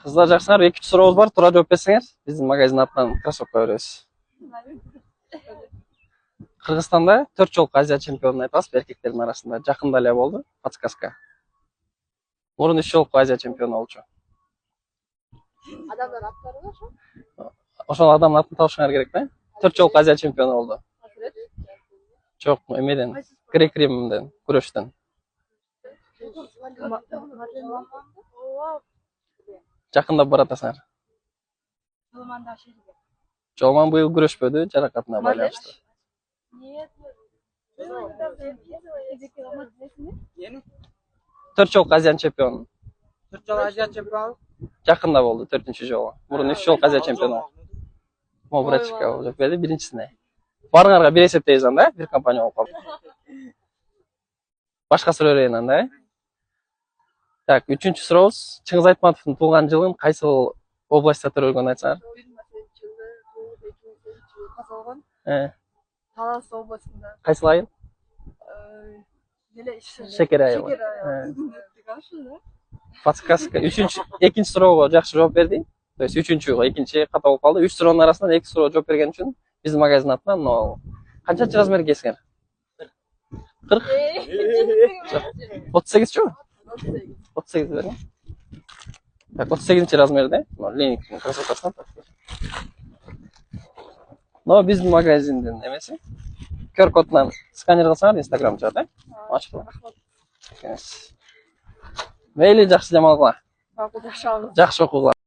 Kızlar жақсылар, 2-3 сұраубыз бар, тура жооп берсеңер, биздин магазин атынан кроссовка беребиз. Кыргызстанда 4 жолку Азия чемпионун айтасыз, эркектердин арасында. Жакында эле болду, подсказка. Мурун 3 жолку Азия чемпиону болчу. Адамдар аттары бар ошо? Ошол адамдын атын табышыңар керек да? 4 жолку Азия чемпиону болду. Жок, эмеден, грек-римден, күрөштөн. Жакында баратасыңар. Жолман быйыл күрөшпөдү, жаракатына байланыштуу. 4 жолку Азия чемпиону. 4 жолу Азия чемпиону. Жакында болду, 4-чү жолу. Мурун 3 жолку Азия чемпиону. Мо братчика болуп берди, биринчисине. Барыңарга бир эсептейбиз анда, бир компания болуп калды. Башка суроо берейин анда. Так, 3-чү сурообуз. Чыңгыз Айтматовдун туулган жылын кайсы областта төрөлгөнүн айтсаңар? Талас областында. Кайсы айыл? Шекер айылы. Подсказка. 2-нчи суроого жакшы жооп берди. То есть 3-чүгө 2-нчи ката болуп калды. 3 суроонун арасынан 2 суроо жооп берген үчүн биздин магазин атынан мына канчанчы размер кийесиңер? 40? 38чү? 38 берем. Так, 38-чи размерде. Ленинктин кроссовкасынан тартып. Но биздин магазиндин эмеси. QR кодунан сканер кылсаңар Instagram чыгат, э? Ачык. Мейли, жакшы жаман кыла. Жакшы окугула.